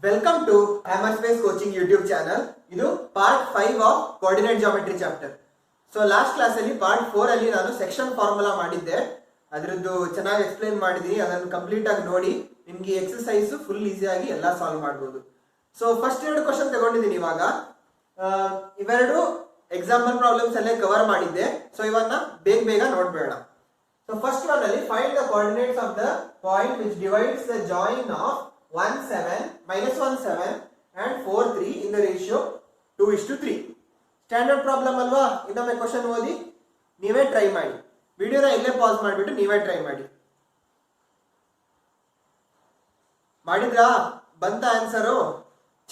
Welcome to Hammer Space coaching YouTube channel. ಇದು part 5 of coordinate geometry chapter. So last class ಅಲ್ಲಿ part 4 ಅಲ್ಲಿ ನಾನು section formula ಮಾಡಿದ್ದೆ. ಅದರದ್ದು ಚೆನ್ನಾಗಿ ಎಕ್ಸ್ಪ್ಲೈನ್ ಮಾಡಿದೀನಿ. ಅದನ್ನು ಕಂಪ್ಲೀಟ್ ಆಗಿ ನೋಡಿ ನಿಮ್ಗೆ ಎಕ್ಸರ್ಸೈಸ್ ಫುಲ್ ಈಸಿಯಾಗಿ ಎಲ್ಲ ಸಾಲ್ವ್ ಮಾಡಬಹುದು. ಸೊ ಫಸ್ಟ್ ಎರಡು ಕ್ವಶನ್ ತಗೊಂಡಿದ್ದೀನಿ. ಇವಾಗ ಇವೆರಡು ಎಕ್ಸಾಂಪಲ್ ಪ್ರಾಬ್ಲಮ್ಸ್ ಅಲ್ಲೇ ಕವರ್ ಮಾಡಿದ್ದೆ. ಸೊ ಇವನ್ನ ಬೇಗ ನೋಡ್ಬೇಡ. ಸೊ ಫಸ್ಟ್ ಒನ್ ಅಲ್ಲಿ find the coordinates of the point which divides the join of 1 7 -1 7 and 4 3 in the ratio 2:3. Standard problem ಅಲ್ವಾ? ಇನ್ನೊಮ್ಮೆ ಕ್ವಶನ್ ಓದಿ ನೀವೇ ಟ್ರೈ ಮಾಡಿ. ವಿಡಿಯೋನ ಇಲ್ಲೇ ಪಾಸ್ ಮಾಡಿಬಿಟ್ಟು ನೀವೇ ಟ್ರೈ ಮಾಡಿ. ಮಾಡಿದ್ರಾ? ಬಂತ ಆನ್ಸರು?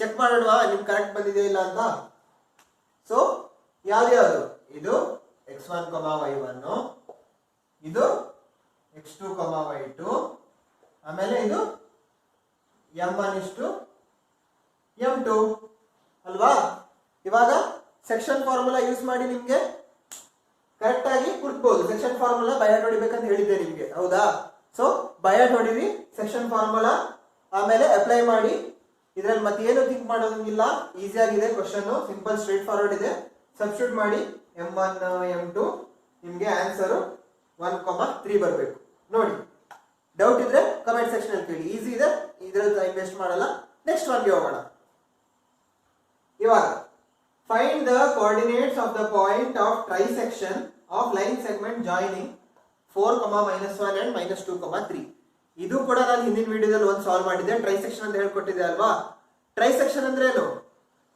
ಚೆಕ್ ಮಾಡೋಣವಾ ನಿಮ್ಗೆ ಕರೆಕ್ಟ್ ಬಂದಿದೆ ಇಲ್ಲ ಅಂತ. ಸೊ ಯಾವ್ದು ಇದು x1, y1, ಇದು x2, y2, ಆಮೇಲೆ ಇದು m1 m2 ಅಲ್ವಾ? ಇವಾಗ ಸೆಕ್ಷನ್ ಫಾರ್ಮುಲಾ ಯೂಸ್ ಮಾಡಿ ನಿಮ್ಗೆ ಕರೆಕ್ಟ್ ಆಗಿ ಹುಡುಕ್ಬಹುದು. ಸೆಕ್ಷನ್ ಫಾರ್ಮುಲಾ ಬಯಾಟ್ ಹೊಡಿಬೇಕಂತ ಹೇಳಿದ್ದೆ ನಿಮ್ಗೆ, ಹೌದಾ? ಸೊ ಬಯಾಟ್ ಹೊಡಿರಿ, ಸೆಕ್ಷನ್ ಫಾರ್ಮುಲಾ ಆಮೇಲೆ ಅಪ್ಲೈ ಮಾಡಿ. ಇದ್ರಲ್ಲಿ ಮತ್ತೆ ಏನು ಥಿಂಕ್ ಮಾಡೋದಂಗಿಲ್ಲ, ಈಸಿ ಆಗಿದೆ ಕ್ವಶನ್, ಸಿಂಪಲ್ ಸ್ಟ್ರೇಟ್ ಫಾರ್ವರ್ಡ್ ಇದೆ. ಸಬ್ಸ್ಟಿಟ್ಯೂಟ್ ಮಾಡಿ m1 m2 ನಿಮ್ಗೆ ಆನ್ಸರ್ 1, 3 ಬರಬೇಕು. ನೋಡಿ, ಡೌಟ್ ಇದ್ರೆ ಕಮೆಂಟ್ ಸೆಕ್ಷನ್ ಅಲ್ಲಿ ಕೇಳಿ. ಈಸಿ ಇದೆ, ಇದ್ರಲ್ಲಿ ಟೈಮ್ ವೇಸ್ಟ್ ಮಾಡಲ್ಲ. ನೆಕ್ಸ್ಟ್ ಒನ್ಗೆ ಹೋಗೋಣ. ಇವಾಗ find the coordinates of the point of trisection of line segment joining 4, -1 and -2, 3. ಇದು ಕೂಡ ನಾನು ಹಿಂದಿನ ವಿಡಿಯೋದಲ್ಲಿ ಒಂದು ಸಾಲ್ವ್ ಮಾಡಿದ್ದೆ. ಟ್ರೈಸೆಕ್ಷನ್ ಅಂತ ಹೇಳ್ಕೊಟ್ಟಿದ್ದೆ ಅಲ್ವಾ? ಟ್ರೈಸೆಕ್ಷನ್ ಅಂದ್ರೆ ಏನು?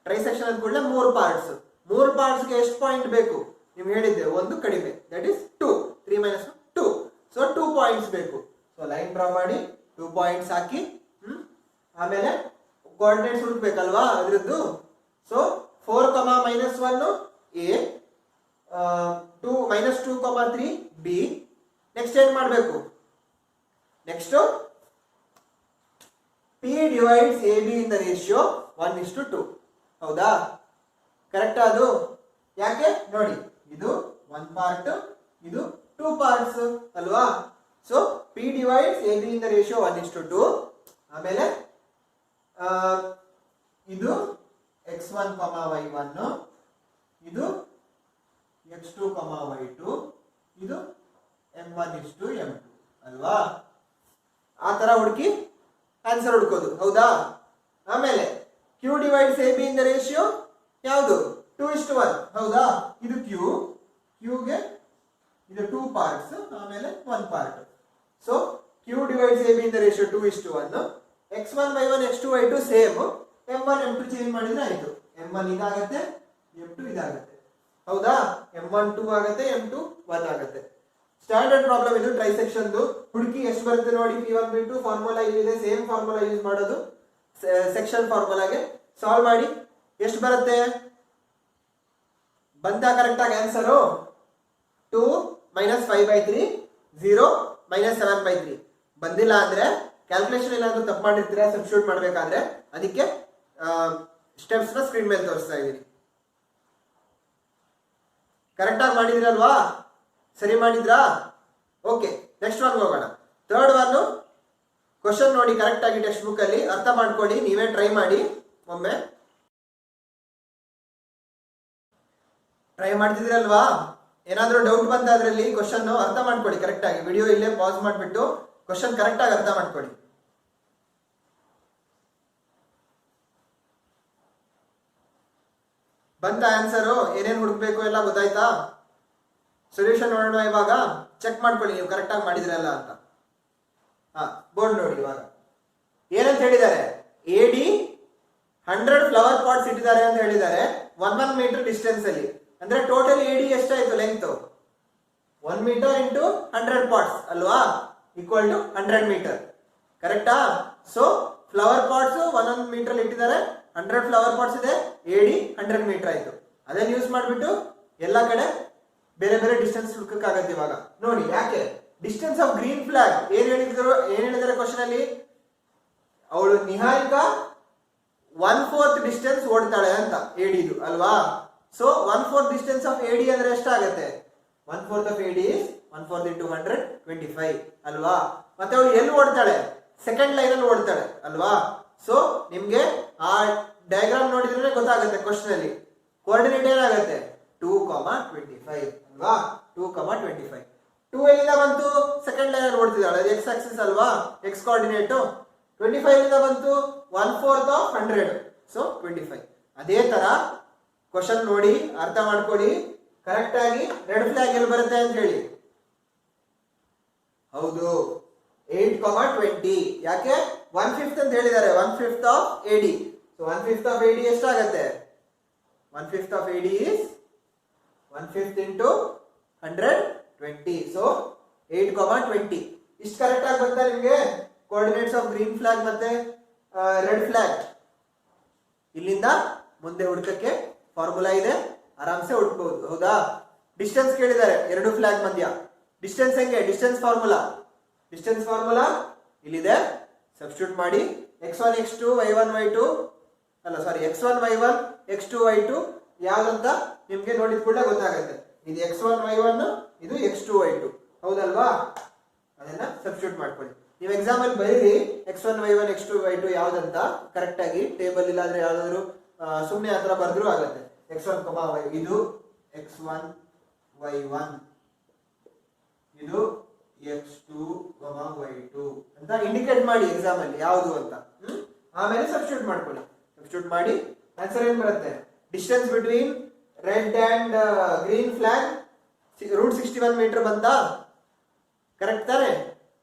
ಟ್ರೈಸೆಕ್ಷನ್ ಅಂದ ಕೂಡಲೇ 3 ಪಾರ್ಟ್ಸ್. 3 ಪಾರ್ಟ್ಸ್ಗೆ ಎಷ್ಟು ಪಾಯಿಂಟ್ ಬೇಕು ನೀವು ಹೇಳಿದ್ದೆ, ಒಂದು ಕಡಿಮೆ, ದಟ್ ಇಸ್ 2, 3 - 2. ಸೊ 2 ಪಾಯಿಂಟ್ಸ್ ಬೇಕು. ಸೊ ಲೈನ್ ಡ್ರಾ ಮಾಡಿ 2 ಪಾಯಿಂಟ್ಸ್ ಹಾಕಿ, ಆಮೇಲೆ ಕೋಆರ್ಡಿನೇಟ್ಸ್ ಹುಡುಕ್ಬೇಕಲ್ವಾ ಅದ್ರದ್ದು. So 4, -1 A, 2 -2, 3 B. ನೆಕ್ಸ್ಟ್ ಏನ್ ಮಾಡಬೇಕು? Next P divides AB in the ratio 1:2. ಹೌದಾ? ಕರೆಕ್ಟ್ ಅದು? ಯಾಕೆ ನೋಡಿ, ಇದು 1 ಪಾರ್ಟ್, ಇದು 2 ಪಾರ್ಟ್ಸ್ ಅಲ್ವಾ? So P divides AB in the ratio 1:2. ಆಮೇಲೆ ಇದು x1, y1, ಇದು x2, y2, ಇದು m1 m2 ಅಲ್ವಾ? ಆ ತರ ಹುಡುಕಿ ಆನ್ಸರ್ ಹುಡುಕೋದು, ಹೌದಾ? ಆಮೇಲೆ Q divides AB in the ratio ಯಾವುದು? 2:1, ಹೌದಾ? ಇದು Qಗೆ ಇದು 2 ಪಾರ್ಟ್ಸ್, ಆಮೇಲೆ 1 part. So Q divides AB in the ratio 2:1. x1, y1, x2, y2 same. m1 m2 change ಮಾಡಿದ್ರೆ ಆಯ್ತು. m1 ಇದಾಗತ್ತೆ, m2 ಇದಾಗತ್ತೆ, ಹೌದಾ? m1 2 ಆಗತ್ತೆ, m2 1 ಆಗತ್ತೆ. ಸ್ಟ್ಯಾಂಡರ್ಡ್ ಪ್ರಾಬ್ಲಮ್ ಇದು ಟ್ರೈಸೆಕ್ಷನ್. ಹುಡುಕಿ ಎಷ್ಟು ಬರುತ್ತೆ ನೋಡಿ. P1 P2 ಫಾರ್ಮುಲಾ ಇಲ್ಲಿದೆ, ಸೇಮ್ ಫಾರ್ಮುಲಾ ಯೂಸ್ ಮಾಡೋದು ಸೆಕ್ಷನ್ ಫಾರ್ಮುಲಾಗೆ. ಸಾಲ್ವ್ ಮಾಡಿ ಎಷ್ಟು ಬರುತ್ತೆ? ಬಂತ ಕರೆಕ್ಟ್ ಆಗಿ ಆನ್ಸರು? 2 - 5/3, 0 - 7/3. ಬಂದಿಲ್ಲ ಅಂದ್ರೆ ಕ್ಯಾಲ್ಕುಲೇಷನ್ ಏನಾದ್ರು ತಪ್ಪು ಮಾಡಿರ್ತೀರಾ ಸಬ್ಸ್ಟಿಟ್ಯೂಟ್ ಮಾಡ್ಬೇಕಾದ್ರೆ, ಅದಕ್ಕೆ ಸ್ಟೆಪ್ಸ್ ನ ಸ್ಕ್ರೀನ್ ಮೇಲೆ ತೋರಿಸ್ತಾ ಇದ್ದೀನಿ. ಕರೆಕ್ಟ್ ಆಗಿ ಮಾಡಿದ್ರಲ್ವಾ? ಸರಿ ಮಾಡಿದ್ರಾ? ಓಕೆ, ನೆಕ್ಸ್ಟ್ ಒನ್ ಹೋಗೋಣ. ಥರ್ಡ್ ಒನ್ ಕ್ವಶನ್ ನೋಡಿ ಕರೆಕ್ಟ್ ಆಗಿ ಟೆಕ್ಸ್ಟ್ ಬುಕ್ ಅಲ್ಲಿ ಅರ್ಥ ಮಾಡ್ಕೊಳ್ಳಿ. ನೀವೇ ಟ್ರೈ ಮಾಡಿ, ಒಮ್ಮೆ ಟ್ರೈ ಮಾಡ್ತಿದ್ರಲ್ವಾ? ಏನಾದ್ರೂ ಡೌಟ್ ಬಂದ ಅದರಲ್ಲಿ ಕ್ವಶನ್ ಅರ್ಥ ಮಾಡ್ಕೊಳ್ಳಿ ಕರೆಕ್ಟ್ ಆಗಿ. ವಿಡಿಯೋ ಇಲ್ಲೇ ಪಾಸ್ ಮಾಡಿಬಿಟ್ಟು ಕ್ವಶನ್ ಕರೆಕ್ಟ್ ಆಗಿ ಅರ್ಥ ಮಾಡ್ಕೊಳ್ಳಿ. ಬಂತ ಆನ್ಸರು? ಏನೇನು ಹುಡುಕ್ಬೇಕು ಎಲ್ಲ ಗೊತ್ತಾಯ್ತಾ? ಸೊಲ್ಯೂಷನ್ ನೋಡೋಣ. ಇವಾಗ ಚೆಕ್ ಮಾಡ್ಕೊಳ್ಳಿ ನೀವು ಕರೆಕ್ಟ್ ಆಗಿ ಮಾಡಿದ್ರಲ್ಲ ಅಂತ. ಬೋರ್ಡ್ ನೋಡಿ. ಇವಾಗ ಏನಂತ ಹೇಳಿದ್ದಾರೆ? AD 100 ಫ್ಲವರ್ ಪಾಟ್ಸ್ ಇಟ್ಟಿದ್ದಾರೆ ಅಂತ ಹೇಳಿದ್ದಾರೆ 1 ಮೀಟರ್ ಡಿಸ್ಟೆನ್ಸ್ ಅಲ್ಲಿ. ಅಂದ್ರೆ ಟೋಟಲ್ AD ಎಷ್ಟಾಯ್ತು ಲೆಂತ್? 1 ಮೀಟರ್ ಇಂಟು 100 ಪಾಟ್ಸ್ ಅಲ್ವಾ? Equal to 100 metre. ಕರೆಕ್ಟಾ? ಸೊ ಫ್ಲವರ್ ಪಾಟ್ಸ್ 1 ಮೀಟರ್ ಇಟ್ಟಿದ್ದಾರೆ, 100 ಫ್ಲವರ್ ಪಾಟ್ಸ್ ಇದೆ, AD 100 ಮೀಟರ್ ಆಯ್ತು. ಅದನ್ನ ಯೂಸ್ ಮಾಡಿಬಿಟ್ಟು ಎಲ್ಲ ಕಡೆ ಬೇರೆ ಬೇರೆ ಡಿಸ್ಟೆನ್ಸ್ ಹುಡುಕಕ್ಕಾಗತ್ತೆ. ಇವಾಗ ನೋಡಿ, ಯಾಕೆ ಡಿಸ್ಟೆನ್ಸ್ ಆಫ್ ಗ್ರೀನ್ ಫ್ಲಾಗ್ ಏನ್ ಹೇಳಿದ್ದಾರೆ ಕ್ವಶನ್ ಅಲ್ಲಿ? ಅವಳು ನಿಹಾರಿಕಾ 1/4 ಡಿಸ್ಟೆನ್ಸ್ ಓಡ್ತಾಳೆ ಅಂತ AD ಅಲ್ವಾ? ಸೊ 1/4 ಡಿಸ್ಟೆನ್ಸ್ ಆಫ್ AD ಅಂದ್ರೆ ಎಷ್ಟಾಗತ್ತೆ? 1/4 of AD is 1/4 into 100, 25 ಅಲ್ವಾ? ಮತ್ತೆ ಅವಳು ಎಲ್ಲಿ ಓಡ್ತಾಳೆ? ಸೆಕೆಂಡ್ ಲೈನ್ ಅಲ್ಲಿ ಓಡ್ತಾಳೆ ಅಲ್ವಾ? ಸೊ ನಿಮ್ಗೆ ಆ ಡಯಾಗ್ರಾಮ್ ನೋಡಿದ್ರೆ ಗೊತ್ತಾಗುತ್ತೆ ಕ್ವಶನ್ ಅಲ್ಲಿ ಕೋಆರ್ಡಿನೇಟ್ ಏನಾಗುತ್ತೆ 2,25 ಅಲ್ವಾ 2,25 2 ಎಲ್ಲಿಂದ ಬಂತು ಸೆಕೆಂಡ್ ಲೈನ್ ನೋಡ್ತಿದ್ದಾಳೆ ಅದು ಎಕ್ಸ್ ಆಕ್ಸಿಸ್ ಅಲ್ವಾ ಎಕ್ಸ್ ಕೋಆರ್ಡಿನೇಟ್ 25 ಎಲ್ಲಿಂದ ಬಂತು 1/4 ಆಫ್ 100 ಸೊ 25 ಅದೇ ತರ ಕ್ವಶನ್ ನೋಡಿ ಅರ್ಥ ಮಾಡ್ಕೊಳ್ಳಿ ಕರೆಕ್ಟ್ ಆಗಿ ರೆಡ್ ಫ್ಲಾಗ್ ಎಲ್ಲಿ ಬರುತ್ತೆ ಅಂತ ಹೇಳಿ ಹೌದು 8,20 ಯಾಕೆ 1/5 ಅಂತ ಹೇಳಿದ್ದಾರೆ 1/5 of AD so 1/5 of AD ಎಷ್ಟಾಗತ್ತೆ 1/5 of AD is 1/5 into 120 so 8,20 ಇಷ್ಟು ಕರೆಕ್ಟ್ ಆಗಿ ಬಂತಾ ನಿಮ್ಗೆ ಕೋಆರ್ಡಿನೇಟ್ಸ್ ಆಫ್ ಗ್ರೀನ್ ಫ್ಲಾಗ್ ಮತ್ತೆ ರೆಡ್ ಫ್ಲಾಗ್ ಇಲ್ಲಿಂದ ಮುಂದೆ ಹುಡುಕಕ್ಕೆ ಫಾರ್ಮುಲಾ ಇದೆ ಆರಾಮ್ಸೆ ಹುಡುಕಬಹುದು ಹೌದಾ ಡಿಸ್ಟೆನ್ಸ್ ಕೇಳಿದ್ದಾರೆ ಎರಡು ಫ್ಲಾಗ್ ಮಧ್ಯ ಡಿಸ್ಟೆನ್ಸ್ ಹೆಂಗೆ ಡಿಸ್ಟೆನ್ಸ್ ಫಾರ್ಮುಲಾ ಇಲ್ಲಿದೆ ಸಬ್ಸ್ಟಿಟ್ಯೂಟ್ ಮಾಡಿ x1 x2 y1 y2 ಅಲ್ಲ ಸಾರಿ x1 y1 x2 y2 ಯಾವ್ದಂತ ನಿಮ್ಗೆ ನೋಡಿದ ಕೂಡಲೇ ಗೊತ್ತಾಗುತ್ತೆ ಇದು x1 y1 ಇದು x2 y2 ಹೌದಲ್ವಾ ಅದನ್ನ ಸಬ್ಸ್ಟಿಟ್ಯೂಟ್ ಮಾಡ್ಕೊಳ್ಳಿ ನೀವು ಎಕ್ಸಾಮ್ ಅಲ್ಲಿ ಬರೀರಿ x1 y1 x2 y2 ಯಾವ್ದಂತ correct ಆಗಿ ಟೇಬಲ್ ಇಲ್ಲಾಂದ್ರೆ ಯಾವ್ದಾದ್ರು ಸುಮ್ಮನೆ ಹತ್ರ ಬರೆದ್ರು ಆಗುತ್ತೆ x1 y ಇದು x1 y1 ಇದು x2 y2 ಅಂತ ಇಂಡಿಕೇಟ್ ಮಾಡಿ ಎಕ್ಸಾಮ್ ಅಲ್ಲಿ ಯಾವುದು ಅಂತ ಆಮೇಲೆ ಸಬ್ಸ್ಟಿಟ್ಯೂಟ್ ಮಾಡ್ಕೊಳ್ಳಿ ಸಬ್ಸ್ಟಿಟ್ಯೂಟ್ ಮಾಡಿ ಆನ್ಸರ್ ಏನ್ ಬರುತ್ತೆ distance between red and green flag √61 metre ಬಂತಾ ಕರೆಕ್ಟ್ ತಾನೆ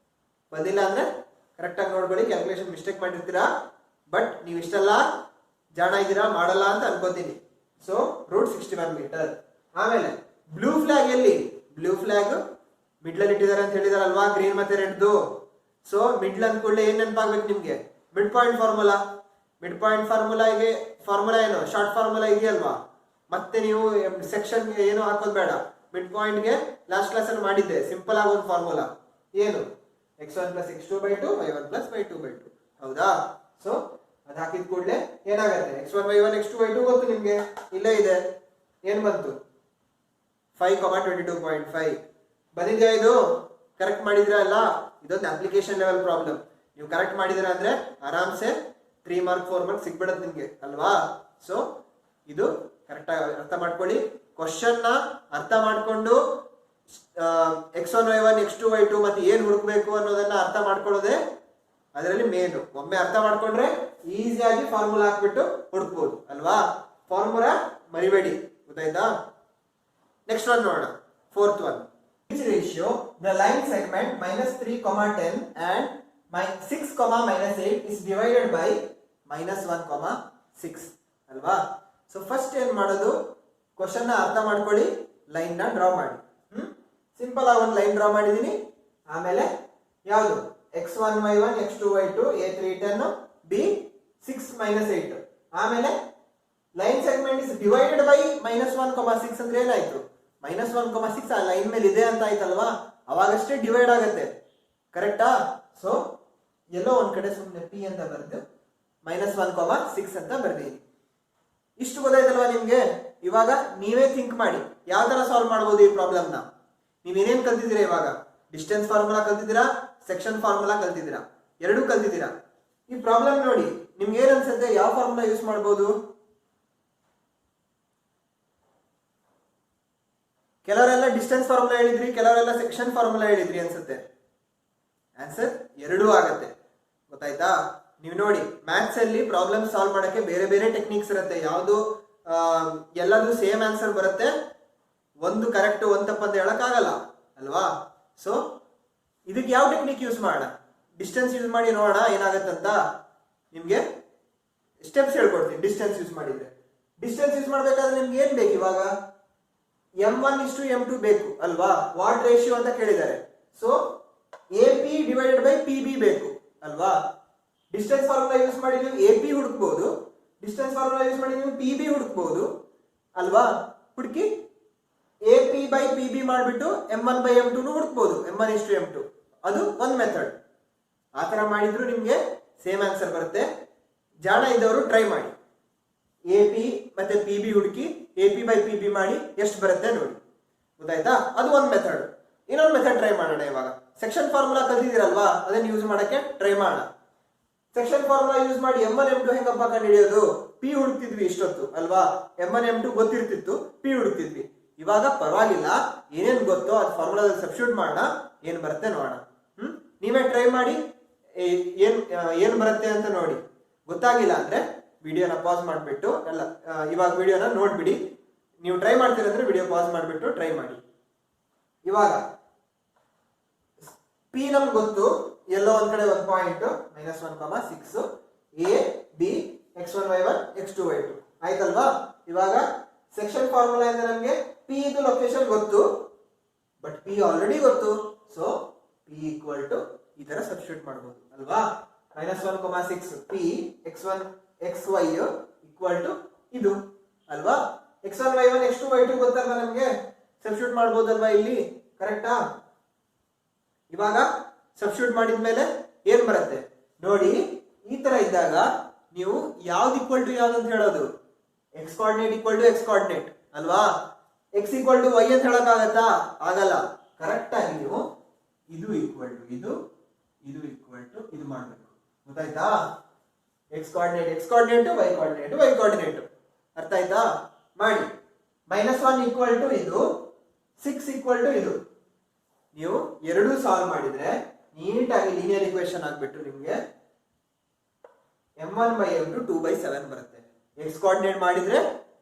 ಬಂದಿಲ್ಲ ಅಂದ್ರೆ ಕರೆಕ್ಟ್ ಆಗಿ ನೋಡ್ಕೊಳ್ಳಿ ಕ್ಯಾಲ್ಕುಲೇಷನ್ ಮಿಸ್ಟೇಕ್ ಮಾಡಿರ್ತೀರಾ ಬಟ್ ನೀವು ಇಷ್ಟೆಲ್ಲ ಜಾಣ ಇದ್ದೀರಾ ಮಾಡಲ್ಲ ಅಂತ ಅನ್ಕೋತೀನಿ ಸೊ √61 ಮೀಟರ್ ಆಮೇಲೆ ಬ್ಲೂ ಫ್ಲಾಗ್ ಎಲ್ಲಿ ಬ್ಲೂ ಫ್ಲಾಗ್ ಮಿಡ್ಲ್ ಇಟ್ಟಿದ್ದಾರೆ ಅಂತ ಹೇಳಿದಾರಲ್ವಾ ಗ್ರೀನ್ ಮತ್ತೆ ರೆಡ್ದು ಸೊ ಮಿಡ್ಲ್ ಅಂದ್ಕೊಳ್ಳಿ ಏನ್ ನೆನಪಾಗ್ಬೇಕು ನಿಮ್ಗೆ ಮಿಡ್ ಪಾಯಿಂಟ್ ಫಾರ್ಮುಲಾಗೆ ಫಾರ್ಮುಲಾ ಏನು ಶಾರ್ಟ್ ಫಾರ್ಮುಲಾ ಇದೆಯಲ್ವಾ ಮತ್ತೆ ನೀವು ಸೆಕ್ಷನ್ ಏನು ಹಾಕೋದು ಬೇಡ ಮಿಡ್ ಪಾಯಿಂಟ್ ಗೆ ಲಾಸ್ಟ್ ಕ್ಲಾಸ್ ಅಲ್ಲಿ ಮಾಡಿದ್ದೆ ಸಿಂಪಲ್ ಆಗಿ ಒಂದು ಫಾರ್ಮುಲಾ ಏನು x1 + x2/2 y1 + y2/2 ಹೌದಾ ಸೊ ಅದು ಹಾಕಿದ ಕೂಡಲೇ ಏನಾಗುತ್ತೆ x1 y1 x2 y2 ಗೊತ್ತು ನಿಮ್ಗೆ ಇಲ್ಲೇ ಇದೆ ಏನ್ ಬಂತು 5,22.5 ಬಂದಿದ್ಯಾ ಇದು ಕರೆಕ್ಟ್ ಮಾಡಿದ್ರ ಅಲ್ಲ ಇದೊಂದು ಅಪ್ಲಿಕೇಶನ್ ಲೆವೆಲ್ ಪ್ರಾಬ್ಲಮ್ ನೀವು ಕರೆಕ್ಟ್ ಮಾಡಿದ್ರ ಅಂದ್ರೆ ಆರಾಮ್ಸೆ 3 ಮಾರ್ಕ್ 4 ಮಾರ್ಕ್ ಸಿಗ್ಬಿಡತ್ತೆ ನಿಮ್ಗೆ ಅಲ್ವಾ ಸೊ ಇದು ಕರೆಕ್ಟ್ ಆಗಿ ಅರ್ಥ ಮಾಡ್ಕೊಳ್ಳಿ ಕ್ವಶನ್ ನ ಅರ್ಥ ಮಾಡ್ಕೊಂಡು x1 y1 x2 y2 ಮತ್ತೆ ಏನ್ ಹುಡುಕ್ಬೇಕು ಅನ್ನೋದನ್ನ ಅರ್ಥ ಮಾಡ್ಕೊಳ್ಳೋದೆ ಅದರಲ್ಲಿ ಮೇನ್ ಒಮ್ಮೆ ಅರ್ಥ ಮಾಡ್ಕೊಂಡ್ರೆ ಈಸಿಯಾಗಿ ಫಾರ್ಮುಲಾ ಹಾಕ್ಬಿಟ್ಟು ಹುಡುಕ್ಬೋದು ಅಲ್ವಾ ಫಾರ್ಮುಲಾ ಮರಿಬೇಡಿ ಗೊತ್ತಾಯ್ತಾ ನೆಕ್ಸ್ಟ್ ಒನ್ ನೋಡೋಣ fourth one which ratio the line segment -3, 10 and -6, -8 is divided by -1, 6 ಅಲ್ವಾ ಸೊ ಫಸ್ಟ್ ಏನ್ ಮಾಡೋದು ಕ್ವಶನ್ ನ ಅರ್ಥ ಮಾಡ್ಕೊಳ್ಳಿ ಲೈನ್ ನ ಡ್ರಾ ಮಾಡಿ ಸಿಂಪಲ್ ಆಗಿ ಒಂದು ಲೈನ್ ಡ್ರಾ ಮಾಡಿದೀನಿ ಆಮೇಲೆ ಯಾವುದು x1 y1 x2 y2 a3 10 b 6 -8 ಆಮೇಲೆ line segment is divided by -1, 6 ಅಂದ್ರೆ ಏನಾಯ್ತು -1, 6 ಆ ಲೈನ್ ಮೇಲೆ ಇದೆ ಅಂತ ಆಯ್ತಲ್ವಾ ಅವಾಗಷ್ಟೇ ಡಿವೈಡ್ ಆಗುತ್ತೆ ಕರೆಕ್ಟಾ ಸೊ ಎಲ್ಲೋ ಒಂದ್ ಕಡೆ ಸುಮ್ಮನೆ p ಅಂತ ಬರೆದು -1, 6 ಅಂತ ಬರ್ದೀನಿ ಇಷ್ಟು ಗೊತ್ತಾಯ್ತಲ್ವಾ ನಿಮ್ಗೆ ಇವಾಗ ನೀವೇ ಥಿಂಕ್ ಮಾಡಿ ಯಾವ ತರ ಸಾಲ್ವ್ ಮಾಡಬಹುದು ಈ ಪ್ರಾಬ್ಲಮ್ ನ ನೀವೇನೇನ್ ಕಲ್ತಿದ್ದೀರಾ ಇವಾಗ ಡಿಸ್ಟೆನ್ಸ್ ಫಾರ್ಮುಲಾ ಕಲ್ತಿದ್ದೀರಾ ಸೆಕ್ಷನ್ ಫಾರ್ಮುಲಾ ಕಲ್ತಿದ್ದೀರಾ ಎರಡೂ ಕಲ್ತಿದ್ದೀರಾ ಈ ಪ್ರಾಬ್ಲಮ್ ನೋಡಿ ನಿಮ್ಗೆ ಏನ್ ಅನ್ಸುತ್ತೆ ಯಾವ ಫಾರ್ಮುಲಾ ಯೂಸ್ ಮಾಡಬಹುದು ಕೆಲವರೆಲ್ಲ ಡಿಸ್ಟೆನ್ಸ್ ಫಾರ್ಮುಲಾ ಹೇಳಿದ್ರಿ ಕೆಲವರೆಲ್ಲ ಸೆಕ್ಷನ್ ಫಾರ್ಮುಲಾ ಹೇಳಿದ್ರಿ ಅನ್ಸುತ್ತೆ ಆನ್ಸರ್ ಎರಡೂ ಆಗತ್ತೆ ಗೊತ್ತಾಯ್ತಾ ನೀವು ನೋಡಿ ಮ್ಯಾಥ್ಸ್ ಅಲ್ಲಿ ಪ್ರಾಬ್ಲಮ್ ಸಾಲ್ವ್ ಮಾಡಕ್ಕೆ ಬೇರೆ ಬೇರೆ ಟೆಕ್ನಿಕ್ಸ್ ಇರುತ್ತೆ ಯಾವುದು ಎಲ್ಲಾದ್ರೂ ಸೇಮ್ ಆನ್ಸರ್ ಬರುತ್ತೆ ಒಂದು ಕರೆಕ್ಟ್ ಒಂದು ತಪ್ಪು ಅಂತ ಹೇಳಕ್ ಆಗಲ್ಲ ಅಲ್ವಾ ಸೊ ಇದಕ್ಕೆ ಯಾವ ಟೆಕ್ನಿಕ್ ಯೂಸ್ ಮಾಡೋಣ ಡಿಸ್ಟೆನ್ಸ್ ಯೂಸ್ ಮಾಡಿ ನೋಡೋಣ ಏನಾಗತ್ತಂತ ನಿಮ್ಗೆ ಸ್ಟೆಪ್ಸ್ ಹೇಳ್ಕೊಡ್ತೀನಿ ಡಿಸ್ಟೆನ್ಸ್ ಯೂಸ್ ಮಾಡಿದ್ರೆ ಡಿಸ್ಟೆನ್ಸ್ ಯೂಸ್ ಮಾಡ್ಬೇಕಾದ್ರೆ ನಿಮ್ಗೆ ಏನ್ ಬೇಕು ಇವಾಗ m1:m2 ಬೇಕು ಅಲ್ವಾ ವಾಟ್ ರೇಷಿಯೋ ಅಂತ ಕೇಳಿದ್ದಾರೆ so AP divided by PB ಬೇಕು ಅಲ್ವಾ ಡಿಸ್ಟೆನ್ಸ್ ಫಾರ್ಮುಲಾ ಯೂಸ್ ಮಾಡಿ ನೀವು AP ಹುಡುಕ್ಬಹುದು ಡಿಸ್ಟೆನ್ಸ್ ಫಾರ್ಮುಲಾ ಯೂಸ್ ಮಾಡಿ ನೀವು PB ಹುಡುಕ್ಬಹುದು ಅಲ್ವಾ ಹುಡುಕಿ AP/PB ಮಾಡಿಬಿಟ್ಟು m1/m2 ಹುಡುಕ್ಬಹುದು m1:m2 ಅದು ಒಂದು ಮೆಥಡ್ ಆ ತರ ಮಾಡಿದ್ರು ನಿಮ್ಗೆ ಸೇಮ್ ಆನ್ಸರ್ ಬರುತ್ತೆ ಜಾಣ ಇದ್ದವರು ಟ್ರೈ ಮಾಡಿ AP ಮತ್ತೆ PB ಹುಡುಕಿ AP/PB ಮಾಡಿ ಎಷ್ಟು ಬರುತ್ತೆ ನೋಡಿ ಗೊತ್ತಾಯ್ತಾ ಅದು ಒಂದು ಮೆಥಡ್ ಇನ್ನೊಂದು ಮೆಥಡ್ ಟ್ರೈ ಮಾಡೋಣ ಇವಾಗ ಸೆಕ್ಷನ್ ಫಾರ್ಮುಲಾ ಕಲ್ತಿದ್ದೀರಲ್ವಾ ಅದನ್ನ ಯೂಸ್ ಮಾಡಕ್ಕೆ ಟ್ರೈ ಮಾಡೋಣ ಸೆಕ್ಷನ್ ಫಾರ್ಮುಲಾ ಯೂಸ್ ಮಾಡಿ M1 M2 ಹೆಂಗಪ್ಪ ಕಂಡುಹಿಡಿಯೋದು? ಪಿ ಹುಡುಕ್ತಿದ್ವಿ ಇಷ್ಟೊತ್ತು ಅಲ್ವಾ, M1 M2 ಗೊತ್ತಿರ್ತಿತ್ತು, ಪಿ ಹುಡುಕ್ತಿದ್ವಿ. ಇವಾಗ ಪರವಾಗಿಲ್ಲ, ಏನೇನ್ ಗೊತ್ತೋ ಅದು ಫಾರ್ಮುಲಾದಲ್ಲಿ ಸಬ್ಸ್ಟಿಟ್ಯೂಟ್ ಮಾಡೋಣ, ಏನ್ ಬರುತ್ತೆ ನೋಡೋಣ. ನೀವೇ ಟ್ರೈ ಮಾಡಿ, ಏನ್ ಬರುತ್ತೆ ಅಂತ ನೋಡಿ. ಗೊತ್ತಾಗಿಲ್ಲ ಅಂದ್ರೆ ವಿಡಿಯೋನ ಪಾಸ್ ಮಾಡಿಬಿಟ್ಟು ಇವಾಗ ವಿಡಿಯೋನ ನೋಡ್ಬಿಡಿ. ನೀವು ಟ್ರೈ ಮಾಡ್ತೀರಂದ್ರೆ ವಿಡಿಯೋ ಪಾಸ್ ಮಾಡಿಬಿಟ್ಟು ಟ್ರೈ ಮಾಡಿ. ಇವಾಗ ಪಿ ನಮ್ಗೆ ಗೊತ್ತು, ಎಲ್ಲೋ ಒಂದ್ ಕಡೆ ಒಂದು point -1, 6 A B x1 y1 x2 y2 ಆಯ್ತಲ್ವಾ. ಇವಾಗ ಸೆಕ್ಷನ್ ಫಾರ್ಮುಲಾ ಇಂದ ನಮ್ಗೆ ಪಿ ಇದು ಲೊಕೇಶನ್ ಗೊತ್ತು, ಬಟ್ ಪಿ ಆಲ್ರೆಡಿ ಗೊತ್ತು. ಸೊ ಪಿ ಈಕ್ವಲ್ ಟು ಈ ತರ ಸಬ್ಸ್ಟಿಟ್ಯೂಟ್ ಮಾಡಬಹುದು ಅಲ್ವಾ. -1, 6 P x1 xy equal to ಇದು ಅಲ್ವಾ. x1 y1 x2 y2 ಗೊತ್ತಲ್ವಾ ನಮ್ಗೆ, ಸಬ್ಸ್ಟಿಟ್ಯೂಟ್ ಮಾಡಬಹುದಲ್ವಾ ಇಲ್ಲಿ, ಕರೆಕ್ಟಾ? ಇವಾಗ ಸಬ್ಸ್ಟಿಟ್ಯೂಟ್ ಮಾಡಿದ್ಮೇಲೆ ಏನ್ ಬರುತ್ತೆ ನೋಡಿ. ಈ ತರ ಇದ್ದಾಗ ನೀವು ಯಾವ್ದು ಈಕ್ವಲ್ ಟು ಯಾವ್ದು ಅಂತ ಹೇಳೋದು? X coordinate equal to x coordinate ಅಲ್ವಾ. ಎಕ್ಸ್ ಈಕ್ವಲ್ ಟು ವೈ ಅಂತ ಹೇಳಕ್ಕಾಗತ್ತಾ? ಆಗಲ್ಲ. ಕರೆಕ್ಟ್ ಆಗಿ ನೀವು ಇದು ಈಕ್ವಲ್ ಟು ಇದು, ಇದು ಈಕ್ವಲ್ ಟು ಇದು ಮಾಡ್ಬೇಕು. ಗೊತ್ತಾಯ್ತಾ? X coordinate x coordinate, y coordinate y coordinate. ಅರ್ಥ ಆಯ್ತಾ? ಮಾಡಿ. -1 ಈಕ್ವಲ್ ಟು ಇದು, 6 ಈಕ್ವಲ್ ಟು ಇದು. ನೀವು ಎರಡೂ ಸಾಲ್ವ್ ಮಾಡಿದ್ರೆ ನೀಟಾಗಿ ಲೀನಿಯರ್ ಇಕ್ವೇಶನ್ ಆಗ್ಬಿಟ್ಟು ನಿಮ್ಗೆ M1 by M2 2/7 ಬರುತ್ತೆ. ಎಕ್ಸ್ ಕೋಆರ್ಡಿನೇಟ್ ಮಾಡಿದ್ರೆ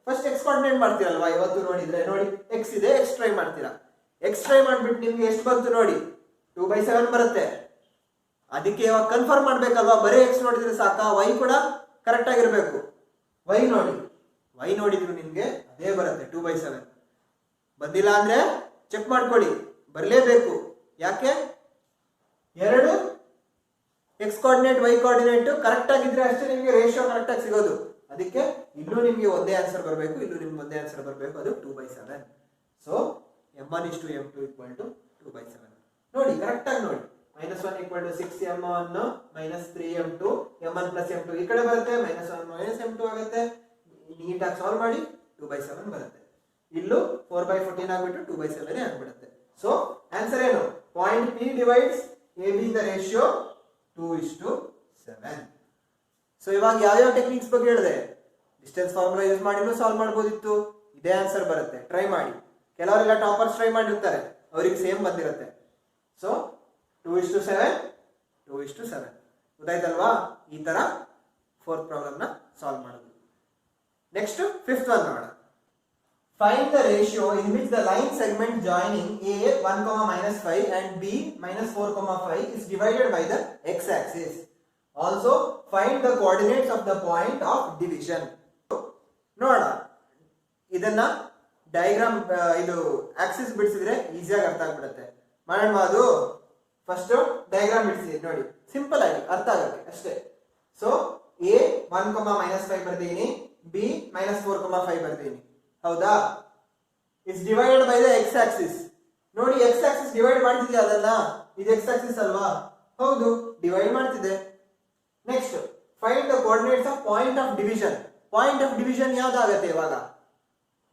ಫಸ್ಟ್ ಎಕ್ಸ್ ಕೋಆರ್ಡಿನೇಟ್ ಮಾಡ್ತೀರಲ್ವಾ, ಇವತ್ತು ನೋಡಿದ್ರೆ ನೋಡಿ ಎಕ್ಸ್ ಇದೆ, ಎಕ್ಸ್ ಟ್ರೈ ಮಾಡ್ತೀರಾ. ಎಕ್ಸ್ ಟ್ರೈ ಮಾಡ್ಬಿಟ್ಟು ನಿಮ್ಗೆ ಎಷ್ಟು ಬಂತು ನೋಡಿ, 2/7 ಬರುತ್ತೆ. ಅದಕ್ಕೆ ಇವಾಗ ಕನ್ಫರ್ಮ್ ಮಾಡ್ಬೇಕಲ್ವಾ, ಬರೀ ಎಕ್ಸ್ ನೋಡಿದ್ರೆ ಸಾಕಾ? ವೈ ಕೂಡ ಕರೆಕ್ಟ್ ಆಗಿರ್ಬೇಕು. ವೈ ನೋಡಿ, ವೈ ನೋಡಿದ್ರು ನಿಮ್ಗೆ ಅದೇ ಬರುತ್ತೆ 2/7. ಬಂದಿಲ್ಲ ಅಂದ್ರೆ ಚೆಕ್ ಮಾಡ್ಕೊಳ್ಳಿ, ಬರಲೇಬೇಕು. ಯಾಕೆ? ಎರಡು x coordinate y coordinate correct ಆಗಿದ್ರೆ ಅಷ್ಟೇ ನಿಮಗೆ ರೇಷಿಯೋ ಕರೆಕ್ಟ್ ಆಗಿ ಸಿಗೋದು. ಅದಕ್ಕೆ ಇಲ್ಲೂ ನಿಮ್ಗೆ ಒಂದೇ ಆನ್ಸರ್ ಬರಬೇಕು, ಇಲ್ಲೂ ನಿಮ್ಗೆ ಒಂದೇ ಆನ್ಸರ್ ಬರಬೇಕು, ಅದು 2/7. So M1 is to M2 equal to 2/7. ನೋಡಿ ಕರೆಕ್ಟ್ ಆಗಿ ನೋಡಿ. -1 equal to 6 M1 -3 M2, M1 plus M2 ಈ ಕಡೆ ಬರುತ್ತೆ, -1 -M2 ಆಗುತ್ತೆ. ನೀಟಾಗಿ ಸಾಲ್ವ್ ಮಾಡಿ 2/7 ಬರುತ್ತೆ. ಇಲ್ಲೂ 4/14 ಆಗ್ಬಿಟ್ಟು 2/7 ಆಗ್ಬಿಡುತ್ತೆ. ಸೊ ಆನ್ಸರ್ ಏನು? Point P divides AB in the ratio 2:7. So ಇವಾಗ ಯಾವ್ಯಾವ ಟೆಕ್ನಿಕ್ಸ್ ಬಗ್ಗೆ ಹೇಳಿದೆ? ಡಿಸ್ಟೆನ್ಸ್ ಫಾರ್ಮುಲಾ ಯೂಸ್ ಮಾಡಿನೂ ಸಾಲ್ವ್ ಮಾಡ್ಬೋದಿತ್ತು, ಇದೇ ಆನ್ಸರ್ ಬರುತ್ತೆ. ಟ್ರೈ ಮಾಡಿ. ಕೆಲವರೆಲ್ಲ ಟಾಪರ್ಸ್ ಟ್ರೈ ಮಾಡಿರ್ತಾರೆ, ಅವ್ರಿಗೆ ಸೇಮ್ ಬಂದಿರುತ್ತೆ. ಸೊ 2:7 2:7 ಗೊತ್ತಾಯ್ತಲ್ವಾ? ಈ ತರ 4th ಪ್ರಾಬ್ಲಮ್ ನ ಸಾಲ್ವ್ ಮಾಡೋದು. ನೆಕ್ಸ್ಟ್ 5th ಒನ್ ನೋಡೋಣ. Find the ratio in which the line segment joining A 1, -5 and B -4, 5 is divided by the x-axis. Also find the coordinates of the point of division. ನೋಡೋಣ, ಇದನ್ನ diagram ಇದು Axis ಬಿಡಿಸಿದ್ರೆ ಈಸಿಯಾಗಿ ಅರ್ಥ ಆಗ್ಬಿಡುತ್ತೆ. ಮಾಡೋಣ. ಅದು first diagram ಬಿಡಿಸಿ ನೋಡಿ, ಸಿಂಪಲ್ ಆಗಿ ಅರ್ಥ ಆಗುತ್ತೆ ಅಷ್ಟೇ. ಸೊ A 1, -5 ಬರ್ತೀನಿ, B -4, 5 ಬರ್ತೀನಿ. ಹೌದಾ? It's divided by the X axis. ನೋಡಿ ಎಕ್ಸ್ ಆಕ್ಸಿಸ್ ಡಿವೈಡ್ ಮಾಡ್ತಿದ್ಯಾ ಅದನ್ನ, ಇದು ಎಕ್ಸ್ ಆಕ್ಸಿಸ್ ಅಲ್ವಾ? ಹೌದು, ಡಿವೈಡ್ ಮಾಡ್ತಿದೆ. Next find the coordinates of point of division. Point of division ಯಾವ್ದಾಗತ್ತೆ? ಇವಾಗ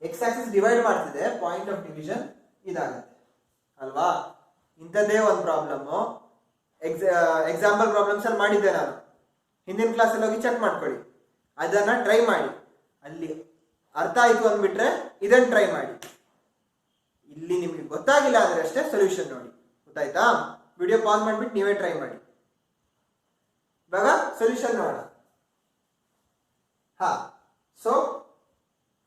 ಎಕ್ಸ್ ಆಕ್ಸಿಸ್ ಡಿವೈಡ್ ಮಾಡ್ತಿದೆ, ಪಾಯಿಂಟ್ ಆಫ್ ಡಿವಿಷನ್ ಇದಾಗತ್ತೆ ಅಲ್ವಾ? ಇಂಥದ್ದೇ ಒಂದು ಪ್ರಾಬ್ಲಮ್ ಎಕ್ಸಾಂಪಲ್ ಪ್ರಾಬ್ಲಮ್ಸ್ ಅಲ್ಲಿ ಮಾಡಿದ್ದೆ ನಾನು, ಹಿಂದಿನ ಕ್ಲಾಸಲ್ಲಿ ಹೋಗಿ ಚೆಕ್ ಮಾಡ್ಕೊಳ್ಳಿ. ಅದನ್ನ ಟ್ರೈ ಮಾಡಿ, ಅಲ್ಲಿ ಅರ್ಥ ಆಯ್ತು ಅಂದ್ಬಿಟ್ರೆ ಇದನ್ನ ಟ್ರೈ ಮಾಡಿ. ಇಲ್ಲಿ ನಿಮ್ಗೆ ಗೊತ್ತಾಗಿಲ್ಲ ಅಂದ್ರೆ ಅಷ್ಟೇ ಸೊಲ್ಯೂಷನ್ ನೋಡಿ. ಗೊತ್ತಾಯ್ತಾ? ವಿಡಿಯೋ ಪಾಸ್ ಮಾಡ್ಬಿಟ್ಟು ನೀವೇ ಟ್ರೈ ಮಾಡಿ. ಇವಾಗ ಸೊಲ್ಯೂಷನ್ ನೋಡೋಣ. ಸೊ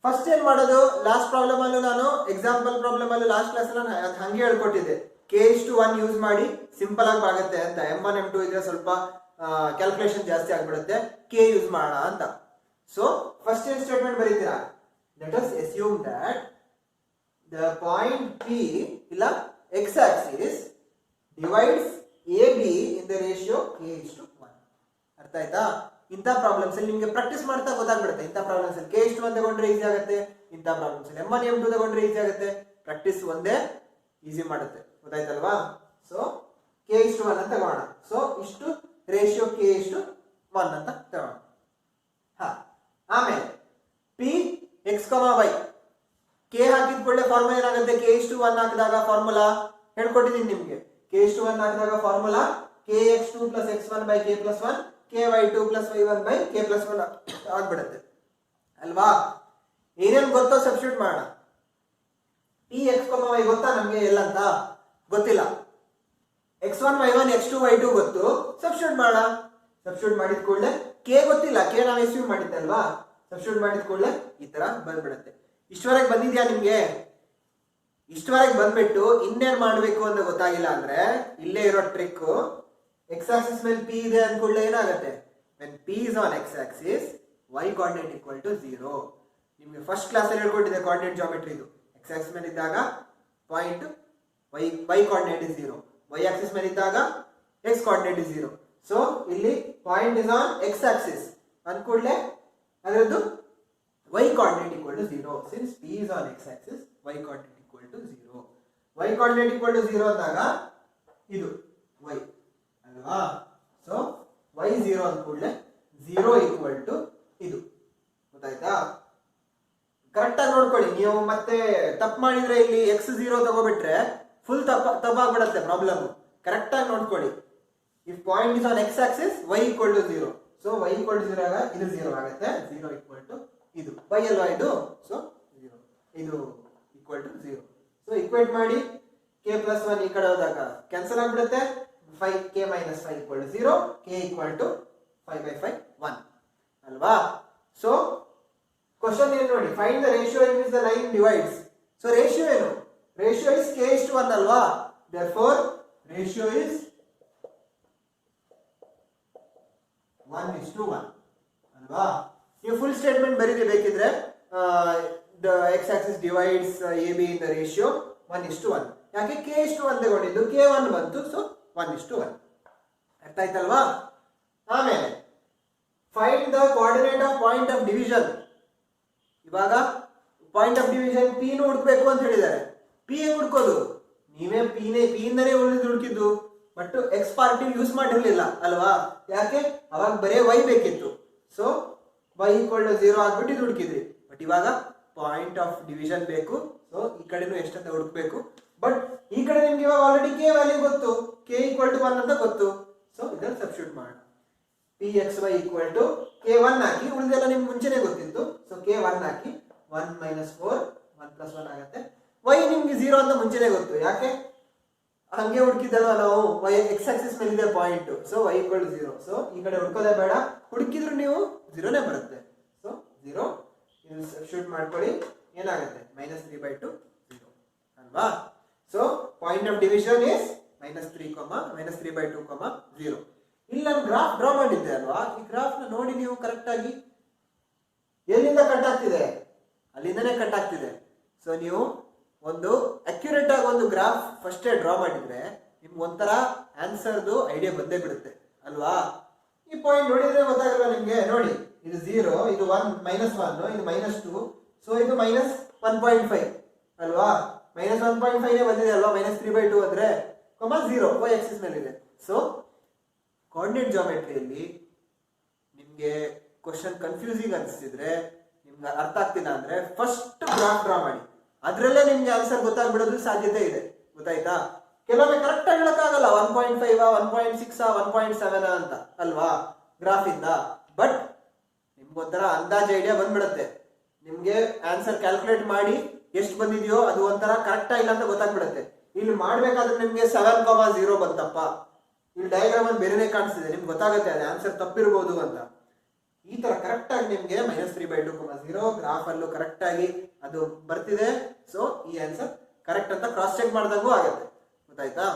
ಫಸ್ಟ್ ಏನ್ ಮಾಡೋದು? ಲಾಸ್ಟ್ ಪ್ರಾಬ್ಲಮ್ ಅಲ್ಲೂ ನಾನು ಎಕ್ಸಾಂಪಲ್ ಪ್ರಾಬ್ಲಮ್ ಅಲ್ಲೂ ಲಾಸ್ಟ್ ಕ್ಲಾಸ್ ಹಂಗೆ ಹೇಳ್ಕೊಟ್ಟಿದ್ದೆ, K:1 ಯೂಸ್ ಮಾಡಿ ಸಿಂಪಲ್ ಆಗಿ ಆಗುತ್ತೆ ಅಂತ. M1 M2 ಇದ್ರೆ ಸ್ವಲ್ಪ ಕ್ಯಾಲ್ಕುಲೇಷನ್ ಜಾಸ್ತಿ ಆಗ್ಬಿಡುತ್ತೆ, K ಯೂಸ್ ಮಾಡೋಣ ಅಂತ. ಸೊ ಫಸ್ಟ್ ಏನ್ ಸ್ಟೇಟ್ಮೆಂಟ್ ಬರೀತೀರಾ? Let us assume that the point P ಇಲ್ಲ x axis divides AB in the ratio K:1. ಅರ್ಥ ಆಯ್ತಾ? ಇಂಥ ಪ್ರಾಬ್ಲಮ್ಸ್ ಅಲ್ಲಿ ನಿಮಗೆ ಪ್ರಾಕ್ಟೀಸ್ ಮಾಡ್ತಾ ಗೊತ್ತಾಗ್ಬಿಡುತ್ತೆ. ಇಂಥ ಪ್ರಾಬ್ಲಮ್ಸ್ ಅಲ್ಲಿ K:1 ತಗೊಂಡ್ರೆ ಈಸಿ ಆಗುತ್ತೆ, ಇಂಥ ಪ್ರಾಬ್ಲಮ್ಸ್ ಅಲ್ಲಿ M1 M2 ತಗೊಂಡ್ರೆ ಈಸಿ ಆಗುತ್ತೆ. ಪ್ರಾಕ್ಟೀಸ್ ಒಂದೇ ಈಸಿ ಮಾಡುತ್ತೆ. ಗೊತ್ತಾಯ್ತಲ್ವಾ? ಸೊ K:1 ಅಂತ ತಗೋಣ. ಸೊ ಇಷ್ಟು ರೇಷಿಯೋ K:1 ಅಂತ ತಗೋಣ. ಆಮೇಲೆ P x, y K ಹಾಕಿದ ಕೂಡಲೇ ಫಾರ್ಮುಲಾ ಏನಾಗುತ್ತೆ? K:1 ಹಾಕಿದಾಗ ಫಾರ್ಮುಲಾ ಹೇಳ್ಕೊಟ್ಟಿದ್ದೀನಿ ನಿಮ್ಗೆ. K:1 ಹಾಕಿದಾಗ formula Kx2 + x1 / K + 1 ky2 plus y1 by k plus 1 ಆಗ್ಬಿಡುತ್ತೆ ಅಲ್ವಾ. ಏನೇನು ಗೊತ್ತೋ ಸಬ್ಸ್ಟಿಟ್ಯೂಟ್ ಮಾಡೋಣ. ಟಿ ಎಕ್ಸ್ y ಗೊತ್ತಾ ನಮಗೆ ಎಲ್ಲಂತ ಗೊತ್ತಿಲ್ಲ. x1 y1 x2 y2 ಗೊತ್ತು, ಸಬ್ಸ್ಟಿಟ್ಯೂಟ್ ಮಾಡೋಣ. ಸಬ್ಸ್ಟಿಟ್ಯೂಟ್ ಮಾಡಿದ ಕೂಡಲೇ ಕೆ ಗೊತ್ತಿಲ್ಲ, ಕೆ ನಾವು ಎಸ್ಯೂಮ್ ಮಾಡಿದ್ದೆ ಅಲ್ವಾ. ಸಬ್ಸ್ಟಿಟ್ಯೂಟ್ ಮಾಡಿದ ಕೂಡಲೇ ಈ ತರ ಬಂದ್ಬಿಡುತ್ತೆ. ಇಷ್ಟವರೆಗೆ ಬಂದಿದ್ಯಾ ನಿಮ್ಗೆ? ಇಷ್ಟವರೆಗೆ ಬಂದ್ಬಿಟ್ಟು ಇನ್ನೇನ್ ಮಾಡ್ಬೇಕು ಅಂತ ಗೊತ್ತಾಗಿಲ್ಲ ಅಂದ್ರೆ ಇಲ್ಲೇ ಇರೋ ಟ್ರಿಕ್. ಎಕ್ಸ್ ಆಕ್ಸಿಸ್ ಮೇಲೆ ಪಿ ಇದೆ ಅಂದ್ಕೊಳ್ಳೆ ಏನಾಗುತ್ತೆ, when p is on x axis y coordinate equal to 0. ನಿಮ್ಗೆ ಫಸ್ಟ್ ಕ್ಲಾಸ್ ಅಲ್ಲಿ ಹೇಳ್ಕೊಟ್ಟಿದೆ ಕೋಆರ್ಡಿನೇಟ್ ಜಾಮೆಟ್ರಿ ಇದು. ಎಕ್ಸ್ ಆಕ್ಸಿಸ್ ಮೇಲೆ ಇದ್ದಾಗ point y coordinate is 0, y Axis ಮೇಲೆ ಇದ್ದಾಗ x coordinate is 0. ಸೊ ಇಲ್ಲಿ point is on x axis ಅಂದ್ಕೊಳ್ಳೆ ಅದರದ್ದು y coordinate equal to 0. since p is on x axis y coordinate equal to 0. y coordinate equal to 0 ಅಂದಾಗ ಇದು y ಅಲ್ವಾ. So y 0 ಅಂದ್ಕೊಳ್ಳೆ 0 equal to ಇದು. ಗೊತ್ತಾಯ್ತಾ? Correct ಆಗಿ ನೋಡ್ಕೊಳ್ಳಿ. ನೀವು ಮತ್ತೆ ತಪ್ಪು ಮಾಡಿದ್ರೆ ಇಲ್ಲಿ x 0 ತಗೋಬಿಟ್ರೆ ಫುಲ್ ತಪ್ಪಾಗ್ಬಿಡತ್ತೆ ಪ್ರಾಬ್ಲಮ್. ಕರೆಕ್ಟ್ ಆಗಿ ನೋಡ್ಕೊಳ್ಳಿ. If point is on x axis y equal to 0. So y equal to 0 ಆಗ ಇದು 0 ಆಗುತ್ತೆ. 0 equal to ಇದು y ಅಲ್ವಾ ಇದು. ಸೊ 0 ಇದು equal to 0. ಸೊ ಇಕ್ವೇಟ್ ಮಾಡಿ k ಪ್ಲಸ್ 1 ಈ ಕಡೆ ಹೋದಾಗ ಕ್ಯಾನ್ಸಲ್ ಆಗ್ಬಿಡುತ್ತೆ. 5k minus 5 equal to 0, k equal to 5 by 5 1 ಅಲ್ವಾ. ಸೊ ಕ್ವಶನ್ ಏನು ನೋಡಿ, find the ratio in which the line divides. So ratio ಏನು? ರೇಷಿಯೋ ಇಸ್ k:1 ಅಲ್ವಾ. therefore ರೇಷಿಯೋ ಇಸ್ 1:1 ಅಲ್ವಾ. ನೀವು ಫುಲ್ ಸ್ಟೇಟ್ಮೆಂಟ್ ಬರೀರಿ ಬೇಕಿದ್ರೆ. the x axis divides ab in the ratio 1:1. ಯಾಕೆ k:1 ತಗೊಂಡಿದ್ದು, k1 ಬಂತು. ಸೊ 1:1 ಅರ್ಥ ಆಯ್ತಲ್ವಾ. ಆಮೇಲೆ find the coordinate of point of division. ಇವಾಗ ಪಾಯಿಂಟ್ ಆಫ್ ಡಿವಿಷನ್ ಪಿ ನು ಹುಡುಕ್ಬೇಕು ಅಂತ ಹೇಳಿದ್ದಾರೆ. ಪಿ ಹೆಂಗ್ ಹುಡ್ಕೋದು? ನೀವೇ ಪಿ ಇಂದನೇ ಹುಡುಕಿದ್ದು, ಬಟ್ ಎಕ್ಸ್ ಪಾರ್ಟಿ ಯೂಸ್ ಮಾಡಿರ್ಲಿಲ್ಲ ಅಲ್ವಾ. ಯಾಕೆ? ಅವಾಗ ಬರೇ y ಬೇಕಿತ್ತು. ಸೊ y equal to 0 ಆಗ್ಬಿಟ್ಟು ಇದು ಹುಡುಕಿದ್ರಿ. ಬಟ್ ಇವಾಗ ಪಾಯಿಂಟ್ ಆಫ್ ಡಿವಿಷನ್ ಬೇಕು. ಸೊ ಈ ಕಡೆನೂ ಎಷ್ಟಂತ ಹುಡುಕ್ಬೇಕು. ಬಟ್ ಈ ಕಡೆ ನಿಮ್ಗೆ ಇವಾಗ ಆಲ್ರೆಡಿ ಕೆ ವ್ಯಾಲ್ಯೂ ಗೊತ್ತು, k equal to 1 ಅಂತ ಗೊತ್ತು. ಸೊ ಇದನ್ನ ಸಬ್ಸ್ಟಿಟ್ಯೂಟ್ ಮಾಡೋಣ. pxy equal to k1 ಹಾಕಿ, ಉಳಿದೆಲ್ಲ ನಿಮ್ಗೆ ಮುಂಚೆನೆ ಗೊತ್ತಿತ್ತು. ಸೊ k1 ಹಾಕಿ 1 minus 4 1 plus 1 ಆಗುತ್ತೆ. y ನಿಮ್ಗೆ 0 ಅಂತ ಮುಂಚೆನೆ ಗೊತ್ತು. ಯಾಕೆ? ಹಂಗೆ ಹುಡುಕಿದಲ್ವಾ ನಾವು. y x axis ಮೇಲೆ ಇದೆ point. So y equal to 0. So ಈ ಕಡೆ ಹುಡ್ಕೋದೇ ಬೇಡ, ಹುಡುಕಿದ್ರು ನೀವು 0ನೇ ಬರುತ್ತೆ. ಸೊ 0 ಇದು ಸಬ್ಸ್ಟಿಟ್ಯೂಟ್ ಮಾಡ್ಕೊಳ್ಳಿ. ಏನಾಗುತ್ತೆ? -3/2 0 ಅಲ್ವಾ. So point of division is -3/2, 0. ಇಲ್ಲಿ ನಾನು ಗ್ರಾಫ್ ಡ್ರಾ ಮಾಡಿದ್ದೆ ಅಲ್ವಾ. ಈ ಗ್ರಾಫ್ ನ ನೋಡಿ ನೀವು ಕರೆಕ್ಟ್ ಆಗಿ ಎಲ್ಲಿಂದ ಕಟ್ ಆಗ್ತಿದೆ ಅಲ್ಲಿಂದನೇ ಕಟ್ ಆಗ್ತಿದೆ. ಸೊ ನೀವು ಒಂದು ಅಕ್ಯುರೇಟ್ ಆಗಿ ಒಂದು ಗ್ರಾಫ್ ಫಸ್ಟ್ ಡ್ರಾ ಮಾಡಿದ್ರೆ ನಿಮ್ಗೆ ಒಂಥರ ಆನ್ಸರ್ದು ಐಡಿಯಾ ಬಂದೇ ಬಿಡುತ್ತೆ ಅಲ್ವಾ. ಈ ಪಾಯಿಂಟ್ ನೋಡಿದ್ರೆ ಗೊತ್ತಾಗಲ್ಲ ನಿಮ್ಗೆ. ನೋಡಿ ಇದು 0, ಇದು 1 -1, ಇದು -2. ಸೊ ಇದು -1.5 ಅಲ್ವಾ. -1.5 ಬಂದಿದೆ ಅಲ್ವಾ. -3/2 ಅಂದ್ರೆ 0 y ಆಕ್ಸಿಸ್ ಮೇಲೆ ಇದೆ. ಸೊ ಕೋಆರ್ಡಿನೇಟ್ ಜಾಮೆಟ್ರಿಯಲ್ಲಿ ನಿಮ್ಗೆ ಕ್ವಶನ್ ಕನ್ಫ್ಯೂಸಿಂಗ್ ಅನಿಸ್ತಿದ್ರೆ, ನಿಮ್ಗೆ ಅರ್ಥ ಆಗ್ತಿಲ್ಲ ಅಂದ್ರೆ ಫಸ್ಟ್ ಗ್ರಾಫ್ ಡ್ರಾ ಮಾಡಿ. ಅದ್ರಲ್ಲೇ ನಿಮ್ಗೆ ಆನ್ಸರ್ ಗೊತ್ತಾಗ್ಬಿಡೋದು ಸಾಧ್ಯತೆ ಇದೆ. ಗೊತ್ತಾಯ್ತಾ? ಕೆಲವೊಮ್ಮೆ ಕರೆಕ್ಟ್ ಆಗಿ ಹೇಳಕ್ಕಾಗಲ್ಲ 1.5 1.6 1.7 ಅಂತ ಅಲ್ವಾ ಗ್ರಾಫ್ ಇಂದ. ಬಟ್ ನಿಮ್ಗೊಂಥರ ಅಂದಾಜು ಐಡಿಯಾ ಬಂದ್ಬಿಡುತ್ತೆ. ನಿಮ್ಗೆ ಆನ್ಸರ್ ಕ್ಯಾಲ್ಕುಲೇಟ್ ಮಾಡಿ ಎಷ್ಟು ಬಂದಿದೆಯೋ ಅದು ಒಂಥರ ಕರೆಕ್ಟ್ ಇಲ್ಲ ಅಂತ ಗೊತ್ತಾಗ್ಬಿಡುತ್ತೆ. ಇಲ್ಲಿ ಮಾಡ್ಬೇಕಾದ್ರೆ ನಿಮ್ಗೆ 7,0 ಬಂತಪ್ಪ, ಇಲ್ಲಿ ಡಯಾಗ್ರಾಮ್ ಅಲ್ಲಿ ಬೇರೆನೆ ಕಾಣಿಸ್ತಿದೆ, ನಿಮ್ಗೆ ಗೊತ್ತಾಗುತ್ತೆ ಅದು ಆನ್ಸರ್ ತಪ್ಪಿರ್ಬೋದು ಅಂತ. ಈ ತರ ಕರೆಕ್ಟ್ ಆಗಿ ನಿಮ್ಗೆ -3/2, 0 ಗ್ರಾಫ್ ಅಲ್ಲೂ ಕರೆಕ್ಟ್ ಆಗಿ ಅದು ಬರ್ತಿದೆ. ಸೊ ಈ ಆನ್ಸರ್ ಕರೆಕ್ಟ್ ಅಂತ ಕ್ರಾಸ್ ಚೆಕ್ ಮಾಡಿದಾಗೂ ಆಗುತ್ತೆ. ಗೊತ್ತಾಯ್ತಾ?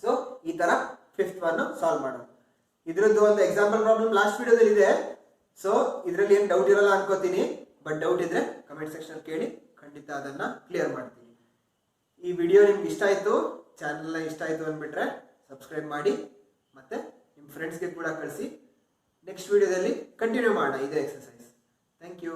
ಸೊ ಈ ತರ 5th ಒನ್ ಸಾಲ್ವ್ ಮಾಡೋಣ. ಇದ್ರದ್ದು ಒಂದು ಎಕ್ಸಾಂಪಲ್ ಪ್ರಾಬ್ಲಮ್ ಲಾಸ್ಟ್ ವಿಡಿಯೋದಲ್ಲಿ ಇದೆ. ಸೊ ಇದರಲ್ಲಿ ಏನು ಡೌಟ್ ಇರಲ್ಲ ಅನ್ಕೋತೀನಿ. ಬಟ್ ಡೌಟ್ ಇದ್ರೆ ಕಮೆಂಟ್ ಸೆಕ್ಷನ್ ಕೇಳಿ, ಖಂಡಿತ ಅದನ್ನ ಕ್ಲಿಯರ್ ಮಾಡ್ತೀನಿ. ಈ ವಿಡಿಯೋ ನಿಮ್ಗೆ ಇಷ್ಟ ಆಯ್ತು, ಚಾನಲ್ ಇಷ್ಟ ಆಯ್ತು ಅಂದ್ಬಿಟ್ರೆ ಸಬ್ಸ್ಕ್ರೈಬ್ ಮಾಡಿ, ಮತ್ತೆ ನಿಮ್ಮ ಫ್ರೆಂಡ್ಸ್ಗೆ ಕೂಡ ಕಳಿಸಿ. ನೆಕ್ಸ್ಟ್ ವಿಡಿಯೋದಲ್ಲಿ ಕಂಟಿನ್ಯೂ ಮಾಡೋಣ ಇದೇ ಎಕ್ಸರ್ಸೈಸ್. Thank you.